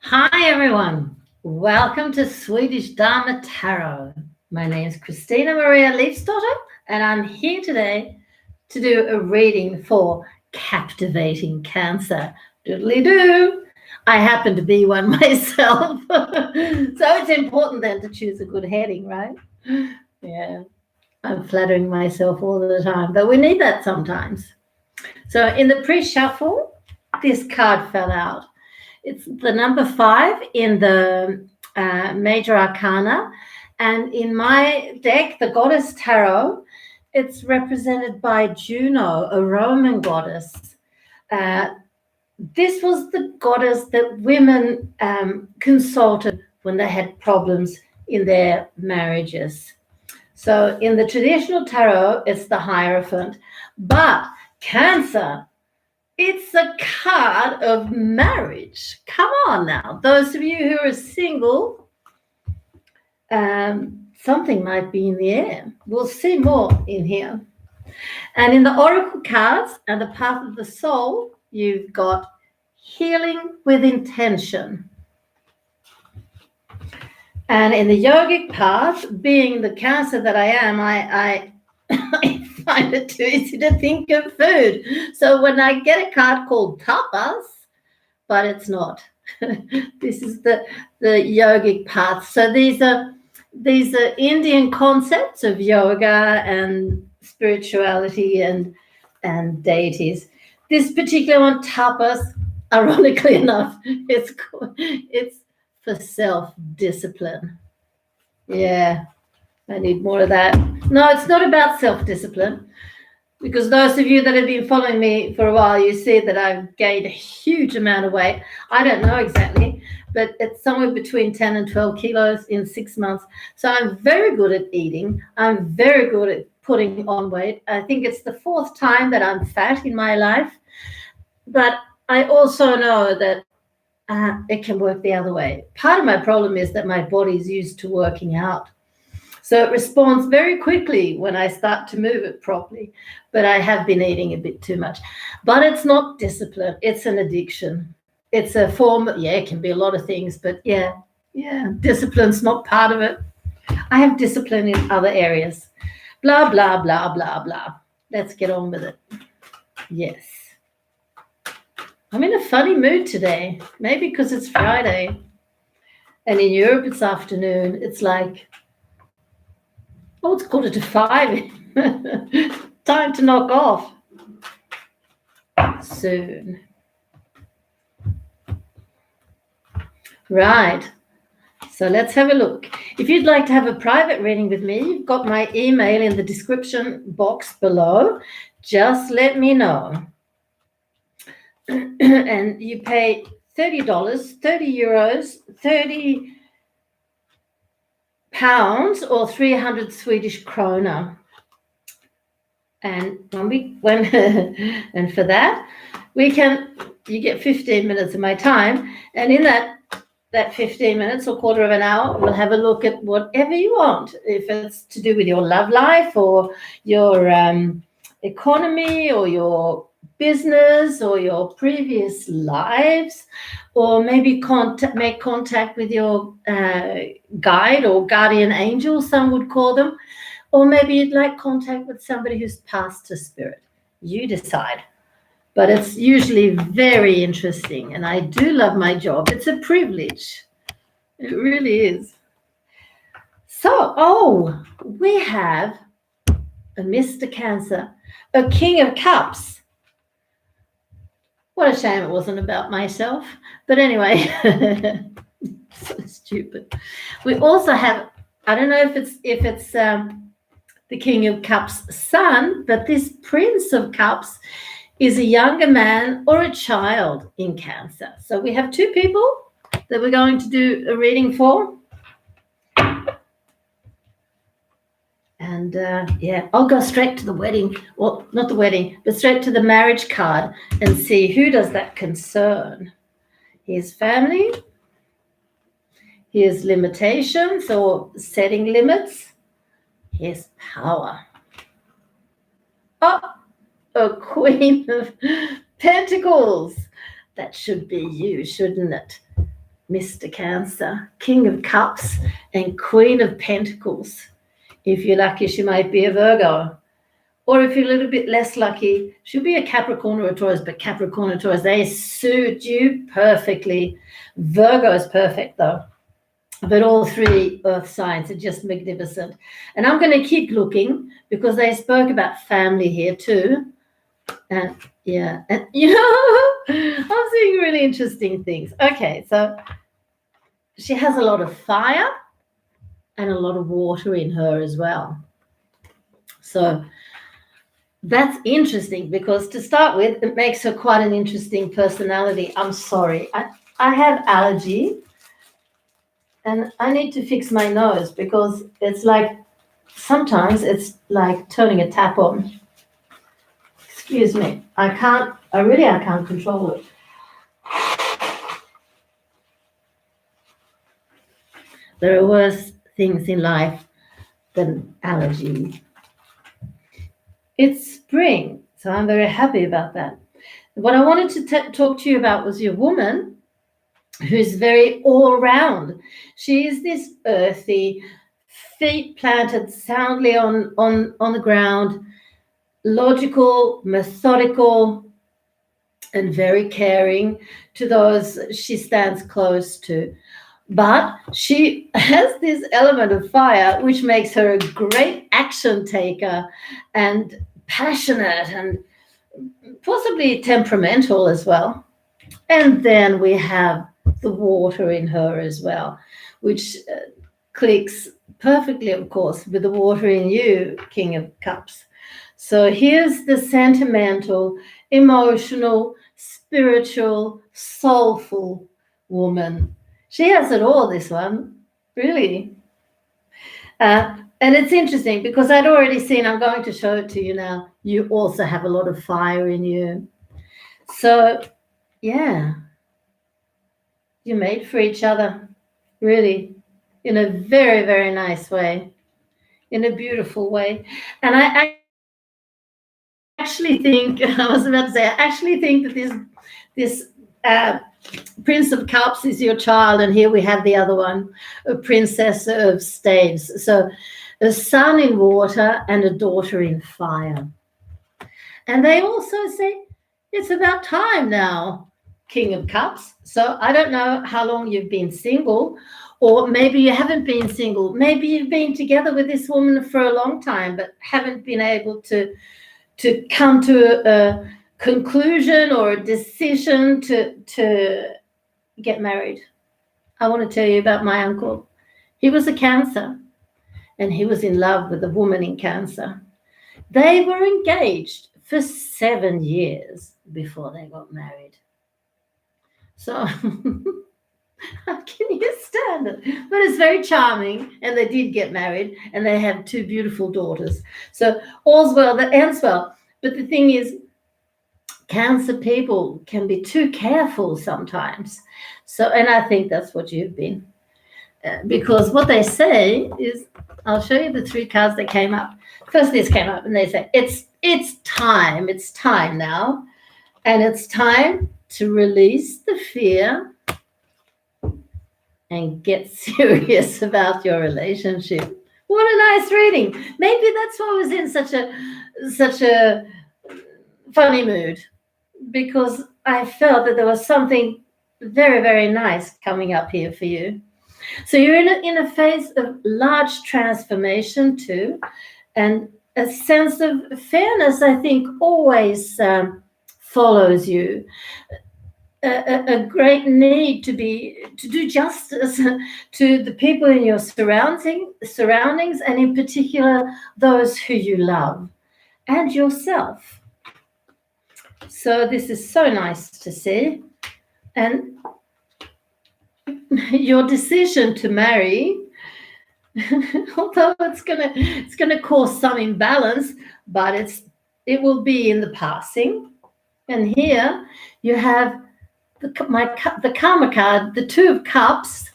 Hi, everyone. Welcome to Swedish Dharma Tarot. My name is Christina Maria Leifsdotter, and I'm here today to do a reading for captivating Cancer. Doodly doo. I happen to be one myself. So it's important then to choose a good heading, right? Yeah, I'm flattering myself all the time, but we need that sometimes. So in the pre shuffle, this card fell out. It's the number 5 in the Major Arcana. And in my deck, the Goddess Tarot, it's represented by Juno, a Roman goddess. Uh, this was the goddess that women consulted when they had problems in their marriages. So in the traditional tarot, it's the Hierophant. But Cancer, it's a card of marriage. Come on now. Those of you who are single, something might be in the air. We'll see more in here. And in the Oracle cards and the Path of the Soul, you've got healing with intention. And in the yogic path, being the Cancer that I am, I find it too easy to think of food. So when I get a card called tapas, but it's not. This is the yogic path. So these are Indian concepts of yoga and spirituality and deities. This particular one, tapas, ironically enough, it's for self-discipline. Yeah, I need more of that. No, it's not about self-discipline, because those of you that have been following me for a while, you see that I've gained a huge amount of weight. I don't know exactly, but it's somewhere between 10 and 12 kilos in 6 months. So I'm very good at eating. I'm very good at putting on weight. I think it's the 4th time that I'm fat in my life. But I also know that it can work the other way. Part of my problem is that my body's used to working out. So it responds very quickly when I start to move it properly. But I have been eating a bit too much. But it's not discipline. It's an addiction. It's a form, it can be a lot of things, but yeah, discipline's not part of it. I have discipline in other areas. Blah, blah, blah, blah, blah. Let's get on with it. Yes. I'm in a funny mood today. Maybe because it's Friday. And in Europe, it's afternoon. It's like, it's 4:45. Time to knock off. Soon. Right. So let's have a look. If you'd like to have a private reading with me, you've got my email in the description box below. Just let me know. And you pay $30, 30 euros, 30 pounds, or 300 Swedish krona. And and for that, you get 15 minutes of my time. And in that 15 minutes or quarter of an hour, we'll have a look at whatever you want. If it's to do with your love life or your economy or your business or your previous lives, or maybe make contact with your guide or guardian angel, some would call them. Or maybe you'd like contact with somebody who's passed to spirit. You decide. But it's usually very interesting. And I do love my job. It's a privilege. It really is. So, we have a Mr. Cancer, a King of Cups. What a shame it wasn't about myself. But anyway, so stupid. We also have, I don't know if it's the King of Cups' son, but this Prince of Cups is a younger man or a child in Cancer. So we have 2 people that we're going to do a reading for. And I'll go straight to the wedding, well, not the wedding, but straight to the marriage card and see who does that concern. Here's family. Here's limitations or setting limits. Here's power. A Queen of Pentacles. That should be you, shouldn't it? Mr. Cancer, King of Cups and Queen of Pentacles. If you're lucky, she might be a Virgo. Or if you're a little bit less lucky, she'll be a Capricorn or a Taurus, but Capricorn and Taurus, they suit you perfectly. Virgo is perfect though. But all three earth signs are just magnificent. And I'm going to keep looking because they spoke about family here too. And yeah, and you know, I'm seeing really interesting things. Okay, so she has a lot of fire and a lot of water in her as well. So that's interesting because to start with, it makes her quite an interesting personality. I'm sorry. I have allergy and I need to fix my nose because it's like sometimes it's like turning a tap on. Excuse me. I can't control it. There are worse things in life than allergies. It's spring, so I'm very happy about that. What I wanted to talk to you about was your woman who's very all round. She is this earthy, feet planted soundly on the ground, logical, methodical, and very caring to those she stands close to. But she has this element of fire, which makes her a great action taker and passionate and possibly temperamental as well. And then we have the water in her as well, which clicks perfectly, of course, with the water in you, King of Cups. So here's the sentimental, emotional, spiritual, soulful woman. She has it all, this one, really. And it's interesting because I'd already seen, I'm going to show it to you now, you also have a lot of fire in you. So, yeah, you're made for each other, really, in a very, very nice way, in a beautiful way. And I actually think, I was about to say, I actually think that this Prince of Cups is your child, and here we have the other one, a Princess of Staves. So a son in water and a daughter in fire. And they also say, it's about time now, King of Cups. So I don't know how long you've been single, or maybe you haven't been single. Maybe you've been together with this woman for a long time, but haven't been able to come to a conclusion or a decision to get married. I want to tell you about my uncle. He was a Cancer, and he was in love with a woman in Cancer. They were engaged for 7 years before they got married. So how can you stand it? But it's very charming, and they did get married, and they have 2 beautiful daughters. So all's well that ends well. But the thing is, Cancer people can be too careful sometimes. So, and I think that's what you've been. Because what they say is, I'll show you the 3 cards that came up. First, this came up, and they say, it's time now. And it's time to release the fear and get serious about your relationship. What a nice reading. Maybe that's why I was in such a funny mood, because I felt that there was something very, very nice coming up here for you. So you're in a phase of large transformation too, and a sense of fairness, I think, always follows you. A great need to do justice to the people in your surroundings, and in particular those who you love, and yourself. So this is so nice to see. And your decision to marry, although it's gonna cause some imbalance, but it will be in the passing. And here you have the karma card, the 2 of Cups,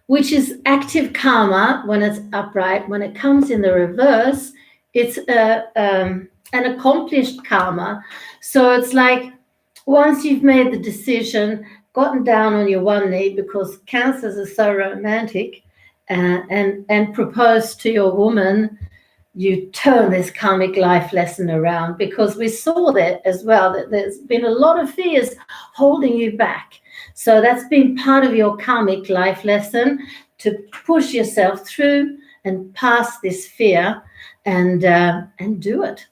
which is active karma when it's upright. When it comes in the reverse, it's an accomplished karma. So it's like once you've made the decision gotten down on your one knee because Cancers are so romantic, and proposed to your woman, you turn this karmic life lesson around, because we saw that as well, that there's been a lot of fears holding you back. So that's been part of your karmic life lesson, to push yourself through and past this fear and do it.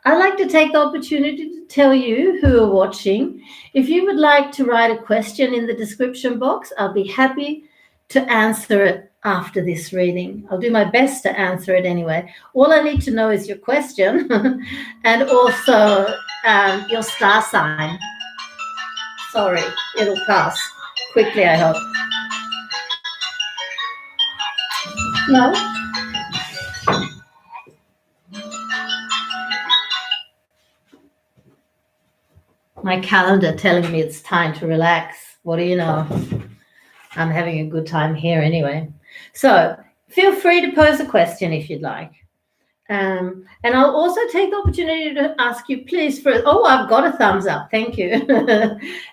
I'd like to take the opportunity to tell you who are watching, if you would like to write a question in the description box, I'll be happy to answer it after this reading. I'll do my best to answer it anyway. All I need to know is your question and also your star sign. Sorry, it'll pass quickly, I hope. No? My calendar telling me it's time to relax. What do you know? I'm having a good time here anyway. So feel free to pose a question if you'd like. And I'll also take the opportunity to ask you, please, I've got a thumbs up, thank you.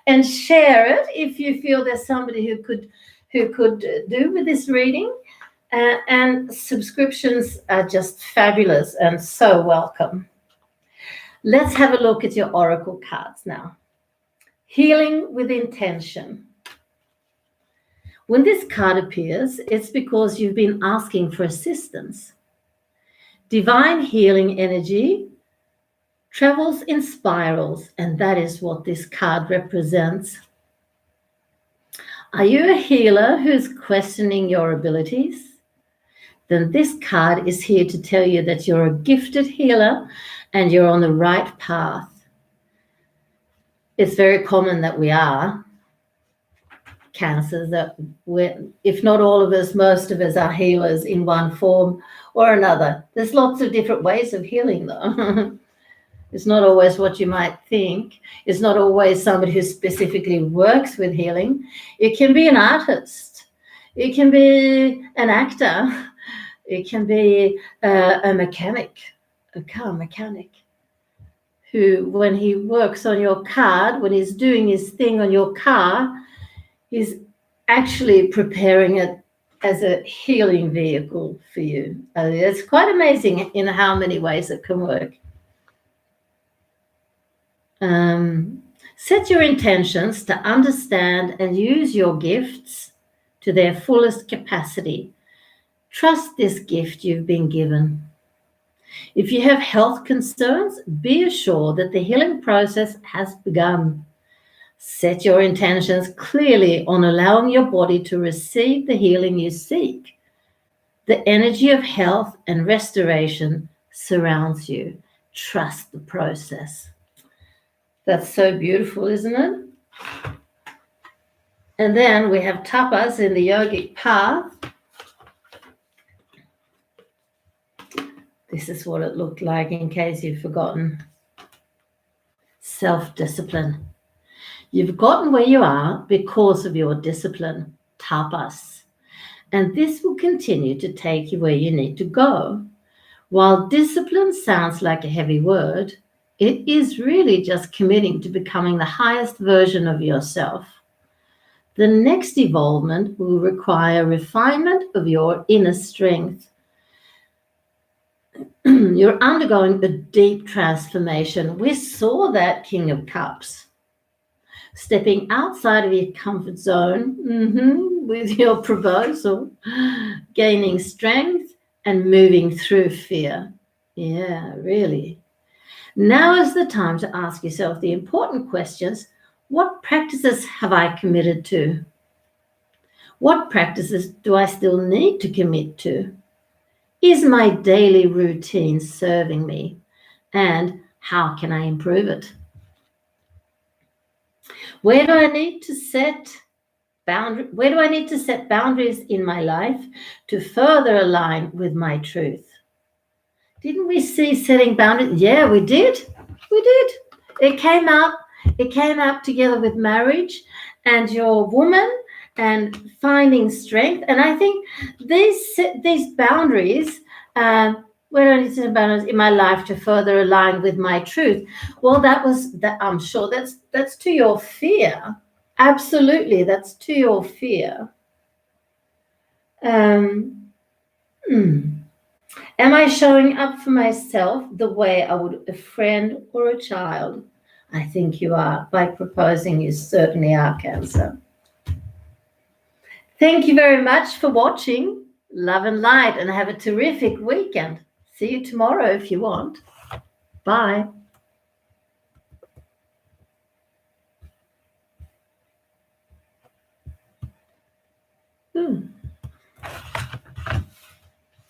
And share it if you feel there's somebody who could do with this reading. And subscriptions are just fabulous and so welcome. Let's have a look at your oracle cards now. Healing with intention. When this card appears, it's because you've been asking for assistance. Divine healing energy travels in spirals, and that is what this card represents. Are you a healer who's questioning your abilities? Then this card is here to tell you that you're a gifted healer and you're on the right path. It's very common that we are Cancers, that if not all of us, most of us are healers in one form or another. There's lots of different ways of healing, though. It's not always what you might think. It's not always somebody who specifically works with healing. It can be an artist. It can be an actor. It can be a mechanic, a car mechanic, who, when he works on your card, when he's doing his thing on your car, he's actually preparing it as a healing vehicle for you. It's quite amazing in how many ways it can work. Set your intentions to understand and use your gifts to their fullest capacity. Trust this gift you've been given. If you have health concerns, be assured that the healing process has begun. Set your intentions clearly on allowing your body to receive the healing you seek. The energy of health and restoration surrounds you. Trust the process. That's so beautiful, isn't it? And then we have tapas in the yogic path. This is what it looked like in case you've forgotten. Self-discipline. You've gotten where you are because of your discipline, tapas. And this will continue to take you where you need to go. While discipline sounds like a heavy word, it is really just committing to becoming the highest version of yourself. The next evolvement will require refinement of your inner strength. You're undergoing a deep transformation. We saw that King of Cups. Stepping outside of your comfort zone with your proposal, gaining strength and moving through fear. Yeah, really. Now is the time to ask yourself the important questions. What practices have I committed to? What practices do I still need to commit to? Is my daily routine serving me? And how can I improve it? Where do I need to set boundaries in my life to further align with my truth? Didn't we see setting boundaries? Yeah, we did. We did. It came out together with marriage and your woman and finding strength. And I think these boundaries, where do I need to set boundaries in my life to further align with my truth? Well, I'm sure that's to your fear. Absolutely, that's to your fear. Um, hmm. Am I showing up for myself the way I would a friend or a child? I think you are. By proposing, you certainly are, Cancer. Thank you very much for watching. Love and light, and have a terrific weekend. See you tomorrow if you want. Bye. Hmm.